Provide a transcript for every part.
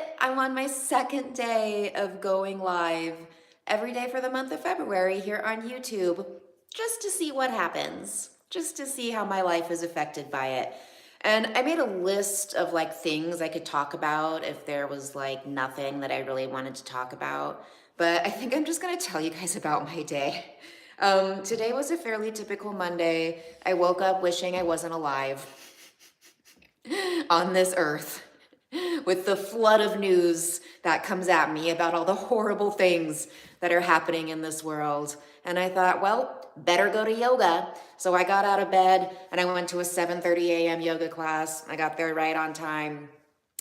it. I'm on my second day of going live every day for the month of February here on YouTube, just to see what happens, just to see how my life is affected by it. And I made a list of like things I could talk about if there was like nothing that I really wanted to talk about. But I think I'm just gonna tell you guys about my day. Today was a fairly typical Monday. I woke up wishing I wasn't alive on this earth with the flood of news that comes at me about all the horrible things that are happening in this world. And I thought, well, better go to yoga. So I got out of bed and I went to a 7:30 a.m. yoga class. I got there right on time.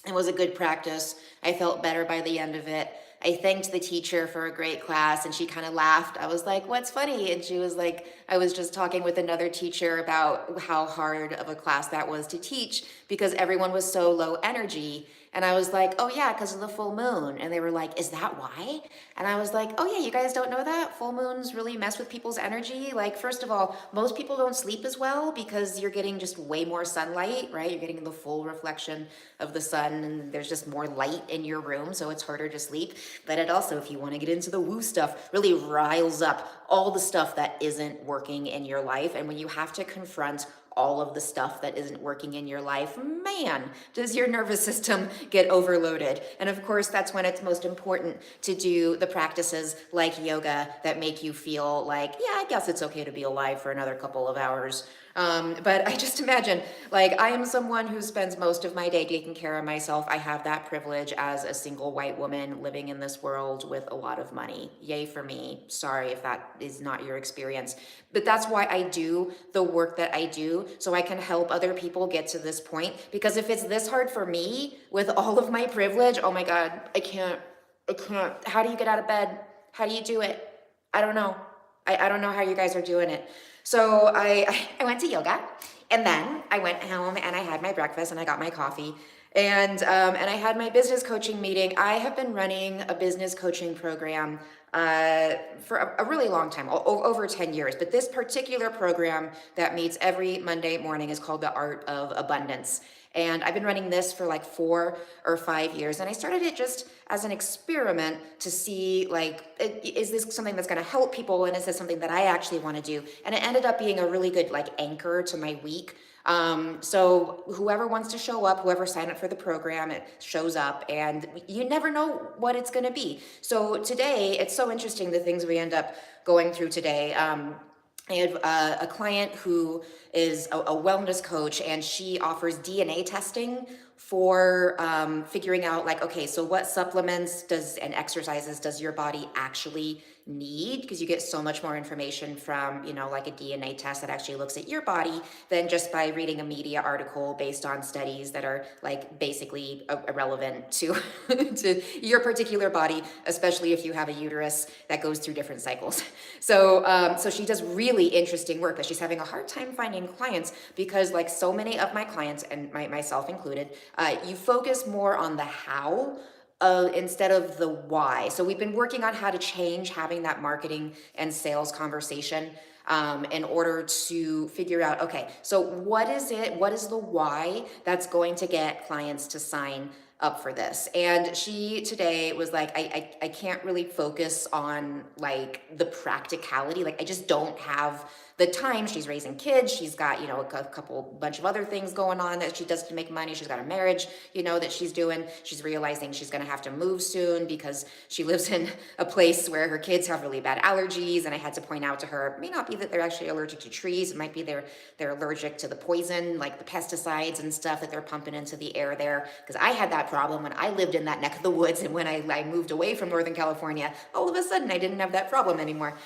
It was a good practice. I felt better by the end of it. I thanked the teacher for a great class and she kind of laughed. I was like, "What's funny?" And she was like, "I was just talking with another teacher about how hard of a class that was to teach because everyone was so low energy." And I was like, "Oh yeah, because of the full moon." And they were like, "Is that why?" And I was like, "Oh yeah, you guys don't know that? Full moons really mess with people's energy. Like, first of all, most people don't sleep as well because you're getting just way more sunlight, right? You're getting the full reflection of the sun and there's just more light in your room, so it's harder to sleep. But it also, if you want to get into the woo stuff, really riles up all the stuff that isn't working in your life. And when you have to confront all of the stuff that isn't working in your life, man, does your nervous system get overloaded. And of course, that's when it's most important to do the practices like yoga that make you feel like, yeah, I guess it's okay to be alive for another couple of hours. But I just imagine, like, I am someone who spends most of my day taking care of myself. I have that privilege as a single white woman living in this world with a lot of money. Yay for me. Sorry if that is not your experience. But that's why I do the work that I do, so I can help other people get to this point. Because if it's this hard for me with all of my privilege, oh my God, I can't. How do you get out of bed? How do you do it? I don't know. I don't know how you guys are doing it. So I went to yoga and then I went home and I had my breakfast and I got my coffee and I had my business coaching meeting. I have been running a business coaching program for a really long time, over 10 years. But this particular program that meets every Monday morning is called the Art of Abundance. And I've been running this for like 4 or 5 years. And I started it just as an experiment to see, like, is this something that's going to help people? And is this something that I actually want to do? And it ended up being a really good, like, anchor to my week. So whoever wants to show up, whoever signed up for the program, it shows up and you never know what it's going to be. So today, it's so interesting the things we end up going through today. I have a client who is a wellness coach, and she offers DNA testing for figuring out, like, okay, so what supplements does and exercises does your body actually need? Because you get so much more information from, like a DNA test that actually looks at your body than just by reading a media article based on studies that are like basically irrelevant to to your particular body, especially if you have a uterus that goes through different cycles. So she does really interesting work, but she's having a hard time finding clients because, like so many of my clients, and myself included, you focus more on the how instead of the why. So we've been working on how to change having that marketing and sales conversation in order to figure out, okay, so what is it? What is the why that's going to get clients to sign up for this? And she today was like, I can't really focus on like the practicality. Like I just don't have the time. She's raising kids. She's got, a bunch of other things going on that she does to make money. She's got a marriage, that she's doing. She's realizing she's going to have to move soon because she lives in a place where her kids have really bad allergies. And I had to point out to her, it may not be that they're actually allergic to trees. It might be they're allergic to the poison, like the pesticides and stuff that they're pumping into the air there. Because I had that problem when I lived in that neck of the woods. And when I moved away from Northern California, all of a sudden I didn't have that problem anymore.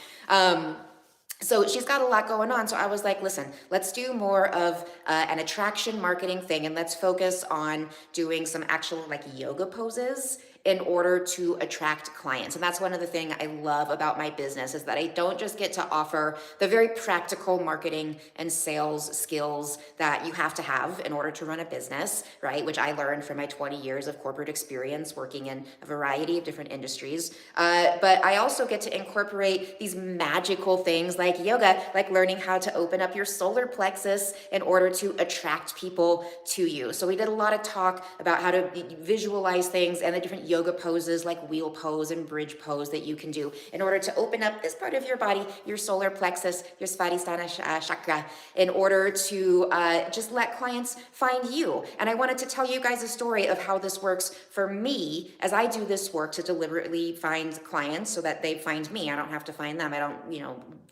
So she's got a lot going on. So I was like, listen, let's do more of an attraction marketing thing, and let's focus on doing some actual like yoga poses in order to attract clients. And that's one of the things I love about my business is that I don't just get to offer the very practical marketing and sales skills that you have to have in order to run a business, right? Which I learned from my 20 years of corporate experience working in a variety of different industries. But I also get to incorporate these magical things like yoga, like learning how to open up your solar plexus in order to attract people to you. So we did a lot of talk about how to visualize things and the different yoga poses like wheel pose and bridge pose that you can do in order to open up this part of your body, your solar plexus, your Svadhisthana chakra, in order to just let clients find you. And I wanted to tell you guys a story of how this works for me as I do this work to deliberately find clients so that they find me. I don't have to find them. I don't,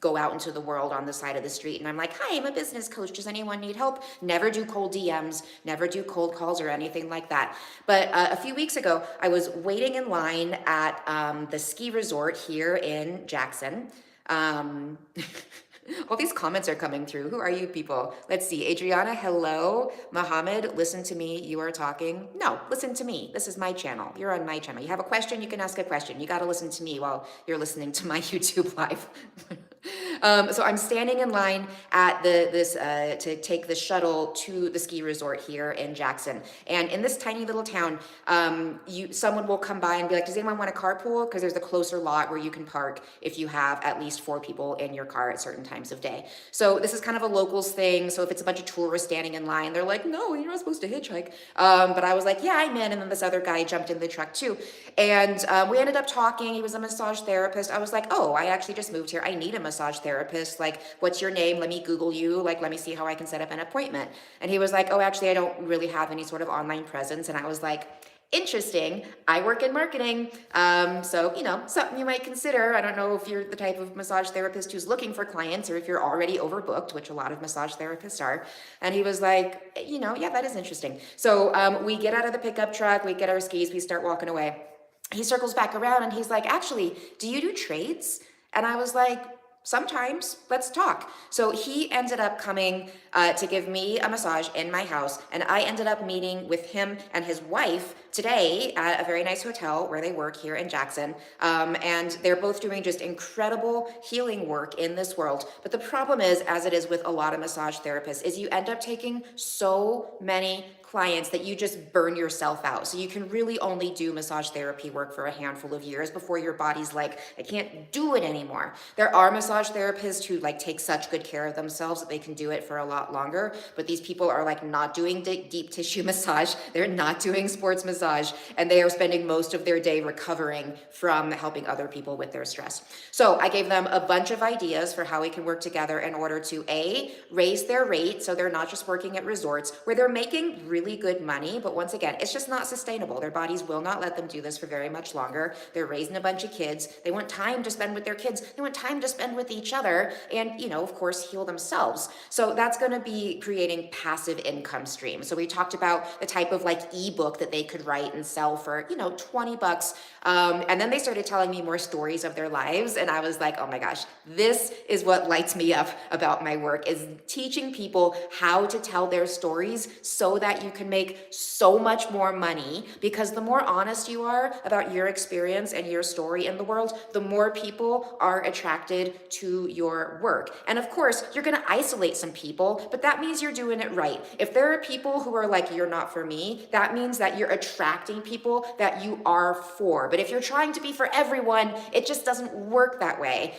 go out into the world on the side of the street and I'm like, hi, I'm a business coach. Does anyone need help? Never do cold DMs, never do cold calls or anything like that. But a few weeks ago, I was waiting in line at the ski resort here in Jackson. All these comments are coming through. Who are you people? Let's see. Adriana, hello. Mohammed, listen to me. You are talking. No, listen to me. This is my channel. You're on my channel. You have a question, you can ask a question. You got to listen to me while you're listening to my YouTube live. So I'm standing in line at to take the shuttle to the ski resort here in Jackson. And in this tiny little town, someone will come by and be like, does anyone want a carpool? Because there's a closer lot where you can park if you have at least 4 people in your car at certain times of day. So this is kind of a locals thing. So if it's a bunch of tourists standing in line, they're like, no, you're not supposed to hitchhike. But I was like, yeah, I'm in. And then this other guy jumped in the truck too. And we ended up talking. He was a massage therapist. I was like, oh, I actually just moved here. I need a massage therapist. Like, what's your name? Let me Google you. Like, let me see how I can set up an appointment. And he was like, oh, actually, I don't really have any sort of online presence. And I was like, interesting. I work in marketing. So, something you might consider. I don't know if you're the type of massage therapist who's looking for clients or if you're already overbooked, which a lot of massage therapists are. And he was like, yeah, that is interesting. So we get out of the pickup truck, we get our skis, we start walking away. He circles back around and he's like, actually, do you do trades? And I was like, sometimes, let's talk. So he ended up coming to give me a massage in my house, and I ended up meeting with him and his wife today at a very nice hotel where they work here in Jackson. And they're both doing just incredible healing work in this world. But the problem is, as it is with a lot of massage therapists, is you end up taking so many clients that you just burn yourself out. So you can really only do massage therapy work for a handful of years before your body's like, I can't do it anymore. There are massage therapists who take such good care of themselves that they can do it for a lot longer, but these people are not doing deep tissue massage. They're not doing sports massage, and they are spending most of their day recovering from helping other people with their stress. So I gave them a bunch of ideas for how we can work together in order to raise their rate so they're not just working at resorts where they're making really good money, but once again, it's just not sustainable. Their bodies will not let them do this for very much longer. They're raising a bunch of kids. They want time to spend with their kids. They want time to spend with each other and, of course, heal themselves. So that's going to be creating passive income stream. So we talked about the type of ebook that they could write and sell for, $20. And then they started telling me more stories of their lives. And I was like, oh my gosh, this is what lights me up about my work, is teaching people how to tell their stories so that you can make so much more money. Because the more honest you are about your experience and your story in the world, the more people are attracted to your work. And of course, you're going to isolate some people, but that means you're doing it right. If there are people who are like, you're not for me, that means that you're attracting people that you are for. But if you're trying to be for everyone, it just doesn't work that way.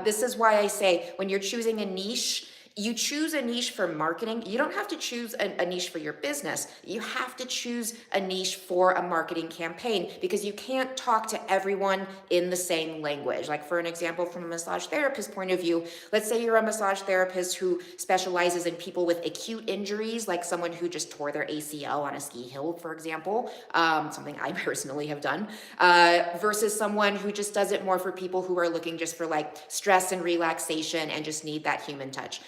This is why I say when you're choosing a niche, you choose a niche for marketing. You don't have to choose a niche for your business. You have to choose a niche for a marketing campaign because you can't talk to everyone in the same language. Like for an example, from a massage therapist point of view, let's say you're a massage therapist who specializes in people with acute injuries, like someone who just tore their ACL on a ski hill, for example, something I personally have done, versus someone who just does it more for people who are looking just for stress and relaxation and just need that human touch.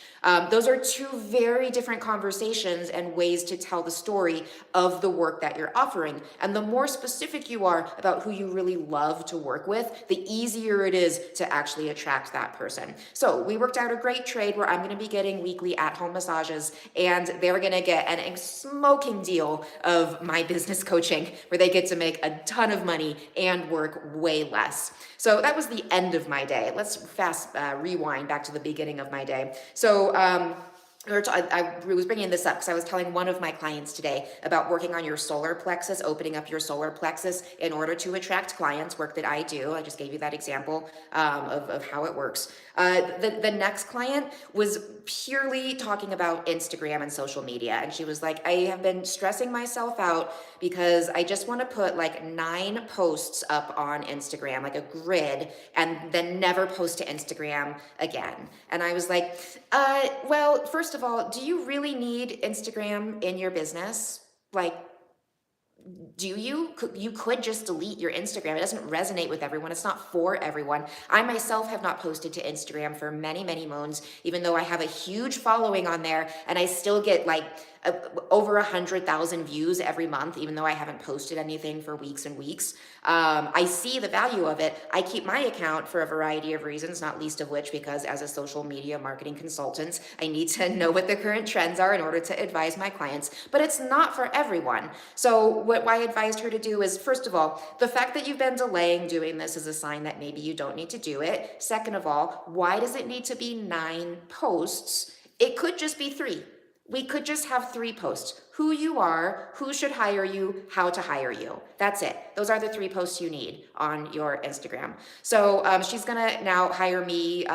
Those are two very different conversations and ways to tell the story of the work that you're offering. And the more specific you are about who you really love to work with, the easier it is to actually attract that person. So we worked out a great trade where I'm going to be getting weekly at-home massages, and they're going to get a smoking deal of my business coaching where they get to make a ton of money and work way less. So that was the end of my day. Let's fast rewind back to the beginning of my day. So I was bringing this up because I was telling one of my clients today about working on your solar plexus, opening up your solar plexus in order to attract clients, work that I do. I just gave you that example of how it works. The next client was purely talking about Instagram and social media. And she was like, I have been stressing myself out because I just want to put like 9 posts up on Instagram, like a grid, and then never post to Instagram again. And I was like, well, first of all, do you really need Instagram in your business? Like, do you could just delete your Instagram. It doesn't resonate with everyone. It's not for everyone. I myself have not posted to Instagram for many moons, even though I have a huge following on there, and I still get like over 100,000 views every month, even though I haven't posted anything for weeks and weeks. I see the value of it. I keep my account for a variety of reasons, not least of which because as a social media marketing consultant, I need to know what the current trends are in order to advise my clients, but it's not for everyone. So what I advised her to do is, first of all, the fact that you've been delaying doing this is a sign that maybe you don't need to do it. Second of all, why does it need to be 9 posts? It could just be 3. We could just have 3 posts. Who you are, who should hire you, how to hire you. That's it. Those are the 3 posts you need on your Instagram. So she's gonna now hire me,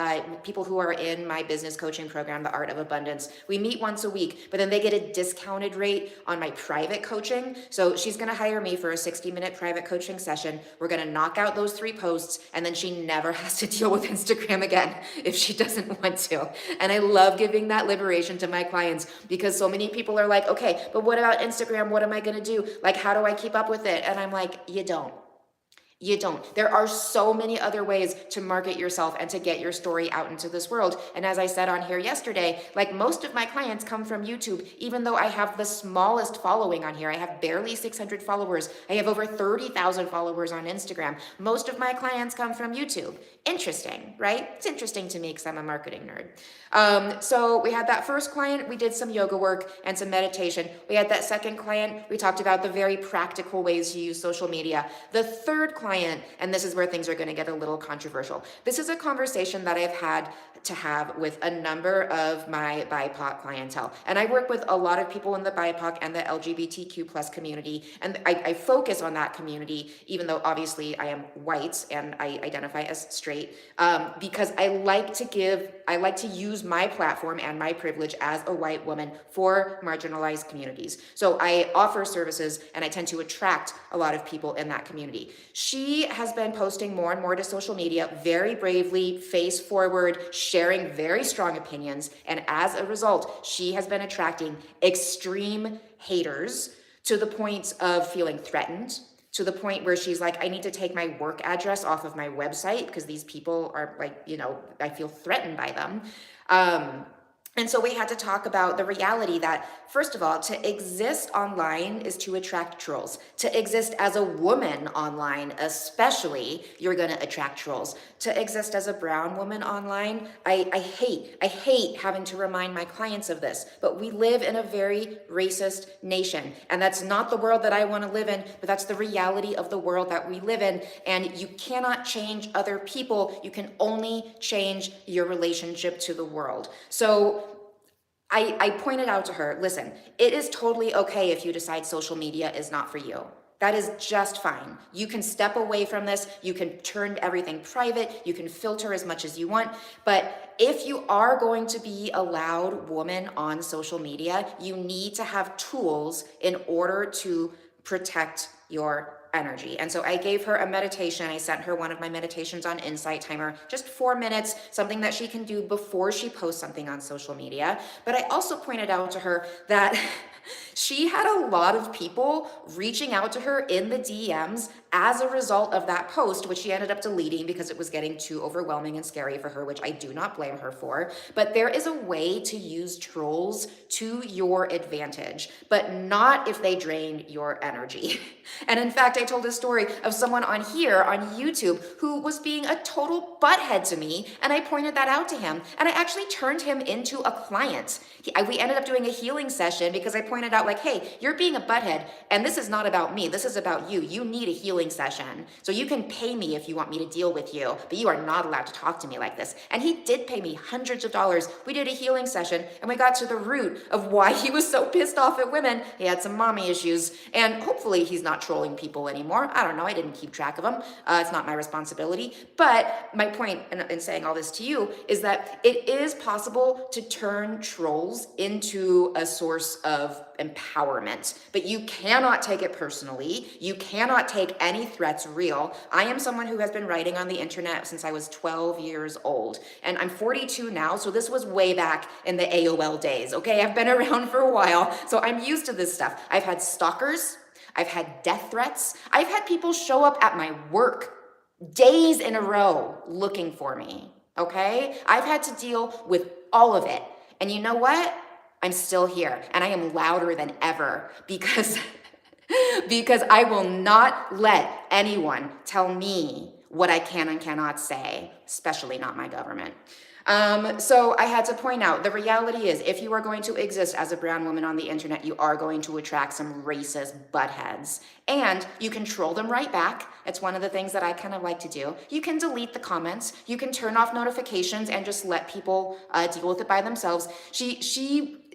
people who are in my business coaching program, The Art of Abundance. We meet once a week, but then they get a discounted rate on my private coaching. So she's gonna hire me for a 60-minute private coaching session. We're gonna knock out those 3 posts, and then she never has to deal with Instagram again if she doesn't want to. And I love giving that liberation to my clients because so many people are like, okay, but what about Instagram? What am I going to do? Like, how do I keep up with it? And I'm like, you don't. You don't. There are so many other ways to market yourself and to get your story out into this world. And as I said on here yesterday, like most of my clients come from YouTube, even though I have the smallest following on here. I have barely 600 followers. I have over 30,000 followers on Instagram. Most of my clients come from YouTube. Interesting, right? It's interesting to me because I'm a marketing nerd. So we had that first client, we did some yoga work and some meditation. We had that second client, we talked about the very practical ways to use social media. The third client, and this is where things are going to get a little controversial. This is a conversation that I've had to have with a number of my BIPOC clientele. And I work with a lot of people in the BIPOC and the LGBTQ plus community. And I focus on that community, even though obviously I am white and I identify as straight, because I like to use my platform and my privilege as a white woman for marginalized communities. So I offer services and I tend to attract a lot of people in that community. She has been posting more and more to social media, very bravely, face forward, sharing very strong opinions. And as a result, she has been attracting extreme haters to the point of feeling threatened, to the point where she's like, I need to take my work address off of my website because these people are like, I feel threatened by them. And so we had to talk about the reality that, first of all, to exist online is to attract trolls. To exist as a woman online, especially, you're going to attract trolls. To exist as a brown woman online, I hate having to remind my clients of this, but we live in a very racist nation. And that's not the world that I want to live in, but that's the reality of the world that we live in. And you cannot change other people. You can only change your relationship to the world. So I pointed out to her, listen, it is totally okay if you decide social media is not for you. That is just fine. You can step away from this. You can turn everything private. You can filter as much as you want. But if you are going to be a loud woman on social media, you need to have tools in order to protect your energy. And so I gave her a meditation. I sent her one of my meditations on Insight Timer, just 4 minutes, something that she can do before she posts something on social media. But I also pointed out to her that She had a lot of people reaching out to her in the DMs as a result of that post, which she ended up deleting because it was getting too overwhelming and scary for her, which I do not blame her for. But there is a way to use trolls to your advantage, but not if they drain your energy. And in fact, I told a story of someone on here on YouTube who was being a total butthead to me, and I pointed that out to him, and I actually turned him into a client. We ended up doing a healing session because I pointed out, like, hey, you're being a butthead, and this is not about me. This is about you. You need a healing session. So you can pay me if you want me to deal with you, but you are not allowed to talk to me like this. And he did pay me hundreds of dollars. We did a healing session, and we got to the root of why he was so pissed off at women. He had some mommy issues, and hopefully he's not trolling people anymore. I don't know. I didn't keep track of him. It's not my responsibility. But my point in saying all this to you is that it is possible to turn trolls into a source of empowerment, but you cannot take it personally. You cannot take any threats real. I am someone who has been writing on the internet since I was 12 years old, and I'm 42 now, so this was way back in the AOL days, okay? I've been around for a while, so I'm used to this stuff. I've had stalkers, I've had death threats, I've had people show up at my work days in a row looking for me, okay? I've had to deal with all of it. And you know what? I'm still here, and I am louder than ever because I will not let anyone tell me what I can and cannot say, especially not my government. So I had to point out, the reality is, if you are going to exist as a brown woman on the internet, you are going to attract some racist buttheads. And you can troll them right back. It's one of the things that I kind of like to do. You can delete the comments. You can turn off notifications and just let people deal with it by themselves.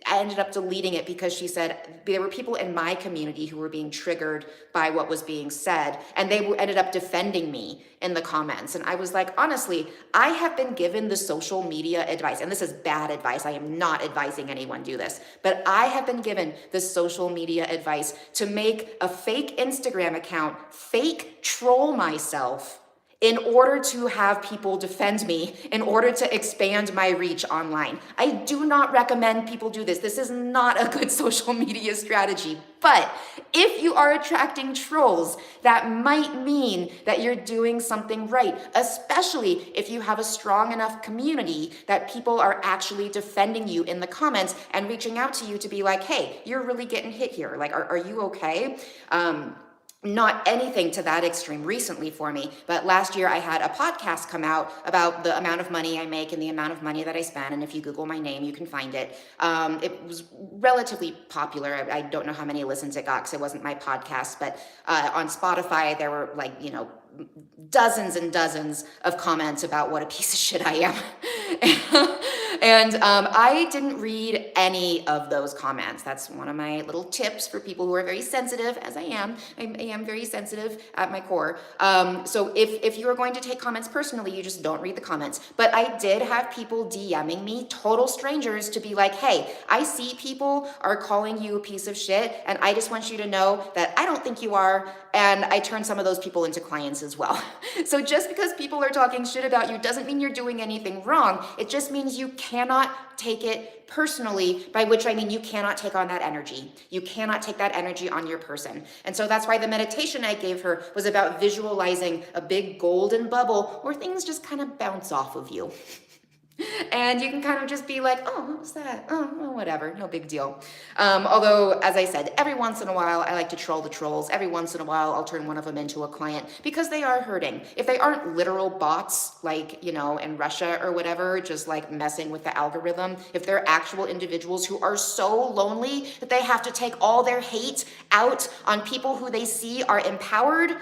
I ended up deleting it because she said there were people in my community who were being triggered by what was being said, and they ended up defending me in the comments. And I was like, honestly, I have been given the social media advice, and this is bad advice. I am not advising anyone do this, but I have been given the social media advice to make a fake Instagram account, fake troll myself, in order to have people defend me, in order to expand my reach online. I do not recommend people do this. This is not a good social media strategy. But if you are attracting trolls, that might mean that you're doing something right, especially if you have a strong enough community that people are actually defending you in the comments and reaching out to you to be like, hey, you're really getting hit here. Like, are you okay? Not anything to that extreme recently for me, but last year I had a podcast come out about the amount of money I make and the amount of money that I spend, and if you Google my name, you can find it. It was relatively popular. I don't know how many listens it got because it wasn't my podcast, but on Spotify there were dozens and dozens of comments about what a piece of shit I am. And I didn't read any of those comments. That's one of my little tips for people who are very sensitive, as I am. I am very sensitive at my core. So if you are going to take comments personally, you just don't read the comments. But I did have people DMing me, total strangers, to be like, hey, I see people are calling you a piece of shit, and I just want you to know that I don't think you are. And I turned some of those people into clients as well. So just because people are talking shit about you doesn't mean you're doing anything wrong. It just means you cannot take it personally, by which I mean you cannot take on that energy. You cannot take that energy on your person. And so that's why the meditation I gave her was about visualizing a big golden bubble where things just kind of bounce off of you. And you can kind of just be like, oh, what was that? Oh, well, whatever, no big deal. Although, as I said, every once in a while, I like to troll the trolls. Every once in a while, I'll turn one of them into a client because they are hurting. If they aren't literal bots, like, in Russia or whatever, just like messing with the algorithm, if they're actual individuals who are so lonely that they have to take all their hate out on people who they see are empowered,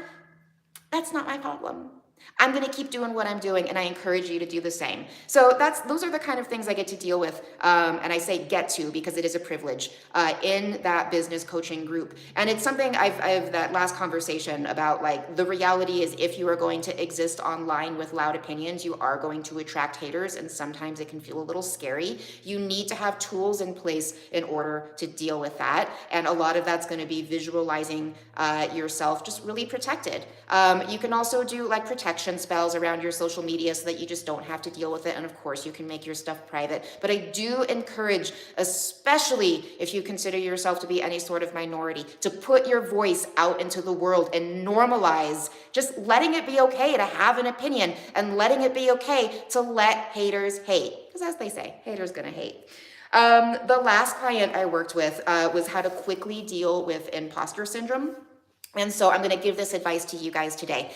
that's not my problem. I'm going to keep doing what I'm doing, and I encourage you to do the same. So those are the kind of things I get to deal with, and I say get to because it is a privilege in that business coaching group. And it's something I've that last conversation about, like, the reality is if you are going to exist online with loud opinions, you are going to attract haters, and sometimes it can feel a little scary. You need to have tools in place in order to deal with that, and a lot of that's going to be visualizing yourself just really protected. You can also do like protect protection spells around your social media so that you just don't have to deal with it. And of course, you can make your stuff private. But I do encourage, especially if you consider yourself to be any sort of minority, to put your voice out into the world and normalize just letting it be okay to have an opinion and letting it be okay to let haters hate. Because as they say, haters gonna hate. The last client I worked with was how to quickly deal with imposter syndrome. And so I'm going to give this advice to you guys today.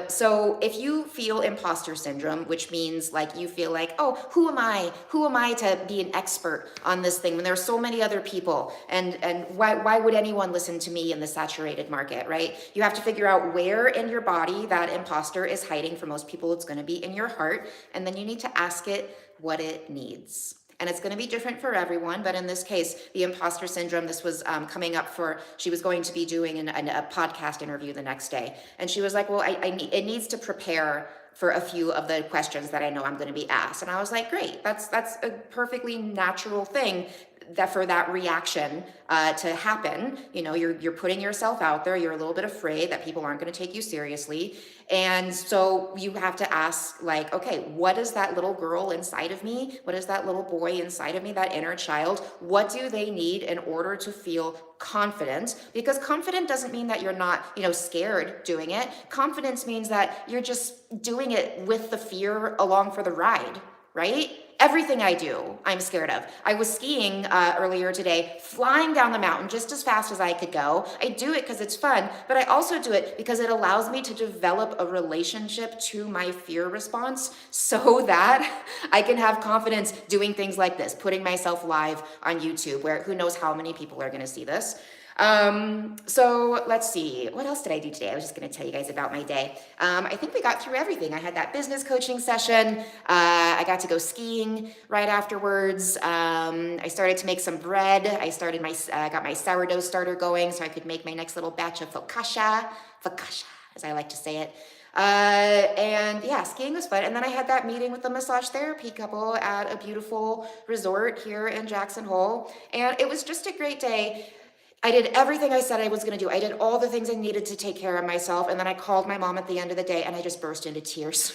So if you feel imposter syndrome, which means like you feel like, oh, who am I? Who am I to be an expert on this thing when there are so many other people? And why would anyone listen to me in the saturated market, right? You have to figure out where in your body that imposter is hiding. For most people, it's going to be in your heart. And then you need to ask it what it needs. And it's going to be different for everyone, but in this case, the imposter syndrome, this was coming up for, she was going to be doing a podcast interview the next day. And she was like, well, it needs to prepare for a few of the questions that I know I'm going to be asked. And I was like, great, that's a perfectly natural thing that for that reaction to happen. You know, you're putting yourself out there, you're a little bit afraid that people aren't going to take you seriously. And so you have to ask, like, okay, what is that little girl inside of me? What is that little boy inside of me, that inner child? What do they need in order to feel confident? Because confident doesn't mean that you're not, scared doing it. Confidence means that you're just doing it with the fear along for the ride, right? Everything I do, I'm scared of. I was skiing earlier today, flying down the mountain just as fast as I could go. I do it because it's fun, but I also do it because it allows me to develop a relationship to my fear response so that I can have confidence doing things like this, putting myself live on YouTube, where who knows how many people are going to see this. So let's see, what else did I do today? I was just going to tell you guys about my day. I think we got through everything. I had that business coaching session. I got to go skiing right afterwards. I started to make some bread. I got my sourdough starter going so I could make my next little batch of focaccia, as I like to say it. And yeah, skiing was fun. And then I had that meeting with the massage therapy couple at a beautiful resort here in Jackson Hole. And it was just a great day. I did everything I said I was going to do. I did all the things I needed to take care of myself. And then I called my mom at the end of the day and I just burst into tears.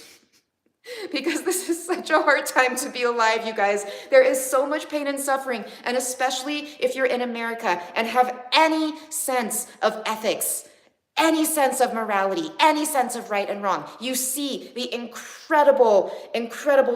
Because this is such a hard time to be alive, you guys. There is so much pain and suffering. And especially if you're in America and have any sense of ethics, any sense of morality, any sense of right and wrong. You see the incredible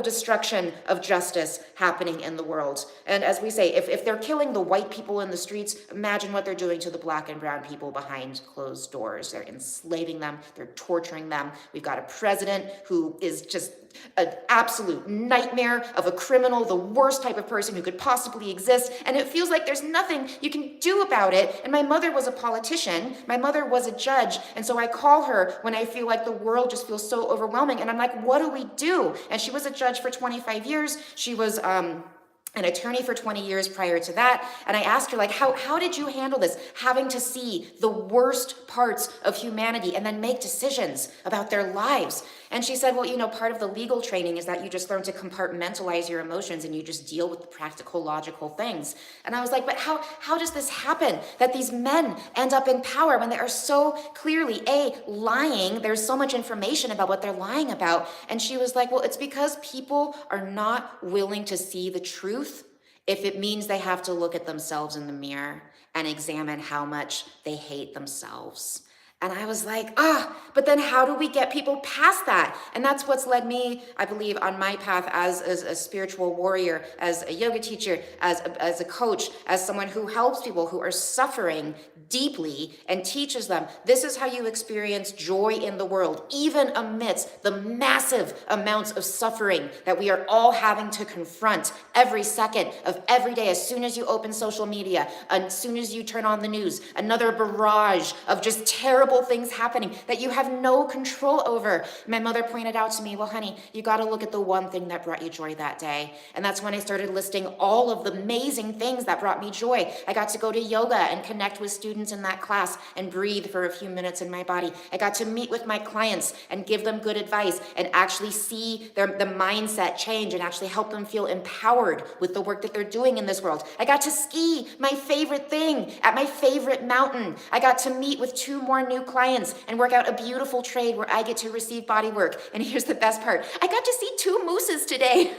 destruction of justice happening in the world. And as we say, if they're killing the white people in the streets, imagine what they're doing to the black and brown people behind closed doors. They're enslaving them, they're torturing them. We've got a president who is just an absolute nightmare of a criminal, the worst type of person who could possibly exist, and it feels like there's nothing you can do about it. And my mother was a politician, my mother was a judge, and so I call her when I feel like the world just feels so overwhelming, and I'm like, what do we do? And she was a judge for 25 years. She was an attorney for 20 years prior to that. And I asked her, like, how did you handle this? Having to see the worst parts of humanity and then make decisions about their lives. And she said, well, part of the legal training is that you just learn to compartmentalize your emotions and you just deal with the practical, logical things. And I was like, but how does this happen? That these men end up in power when they are so clearly, lying. There's so much information about what they're lying about. And she was like, well, it's because people are not willing to see the truth if it means they have to look at themselves in the mirror and examine how much they hate themselves. And I was like, but then how do we get people past that? And that's what's led me, I believe, on my path as a spiritual warrior, as a yoga teacher, as a coach, as someone who helps people who are suffering deeply and teaches them, this is how you experience joy in the world, even amidst the massive amounts of suffering that we are all having to confront every second of every day. As soon as you open social media, as soon as you turn on the news, another barrage of just terrible things happening that you have no control over. My mother pointed out to me, well, honey, you got to look at the one thing that brought you joy that day. And that's when I started listing all of the amazing things that brought me joy. I got to go to yoga and connect with students in that class and breathe for a few minutes in my body. I got to meet with my clients and give them good advice and actually see the mindset change and actually help them feel empowered with the work that they're doing in this world. I got to ski, my favorite thing, at my favorite mountain. I got to meet with 2 more new new clients and work out a beautiful trade where I get to receive body work. And here's the best part. I got to see 2 mooses today.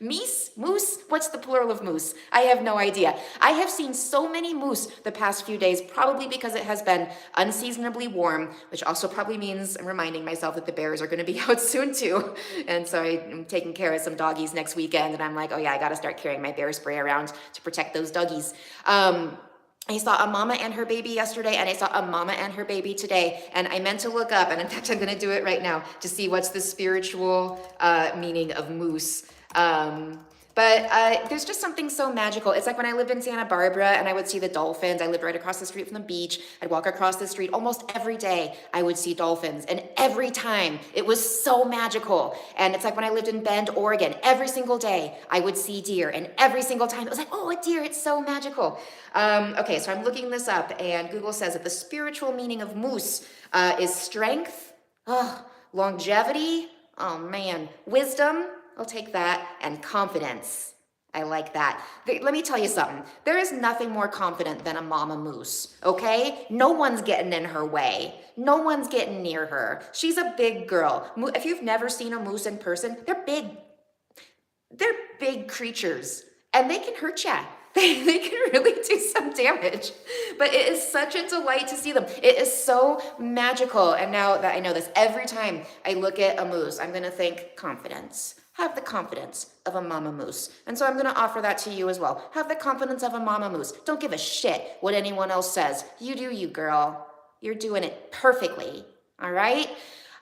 Meese? Moose? What's the plural of moose? I have no idea. I have seen so many moose the past few days, probably because it has been unseasonably warm, which also probably means I'm reminding myself that the bears are going to be out soon too. And so I'm taking care of some doggies next weekend, and I'm like, oh yeah, I got to start carrying my bear spray around to protect those doggies. I saw a mama and her baby yesterday, and I saw a mama and her baby today, and I meant to look up, and in fact, I'm going to do it right now to see what's the spiritual meaning of moose. But there's just something so magical. It's like when I lived in Santa Barbara and I would see the dolphins. I lived right across the street from the beach. I'd walk across the street almost every day. I would see dolphins, and every time it was so magical. And it's like when I lived in Bend, Oregon. Every single day I would see deer, and every single time it was like, oh, a deer, it's so magical. Okay, so I'm looking this up, and Google says that the spiritual meaning of moose is strength, longevity, oh man, wisdom, I'll take that, and confidence. I like that. Let me tell you something. There is nothing more confident than a mama moose, okay? No one's getting in her way. No one's getting near her. She's a big girl. If you've never seen a moose in person, they're big. They're big creatures, and they can hurt ya. They can really do some damage, but it is such a delight to see them. It is so magical. And now that I know this, every time I look at a moose, I'm going to think confidence. Have the confidence of a mama moose. And so I'm going to offer that to you as well. Have the confidence of a mama moose. Don't give a shit what anyone else says. You do you, girl. You're doing it perfectly. All right?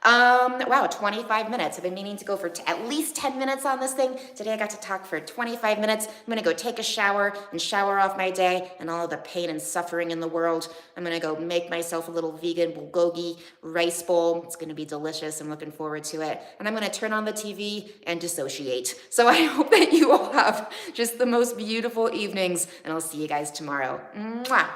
Wow, 25 minutes. I've been meaning to go for at least 10 minutes on this thing. Today I got to talk for 25 minutes. I'm going to go take a shower and shower off my day and all of the pain and suffering in the world. I'm going to go make myself a little vegan bulgogi rice bowl. It's going to be delicious. I'm looking forward to it. And I'm going to turn on the TV and dissociate. So I hope that you all have just the most beautiful evenings, and I'll see you guys tomorrow. Mwah!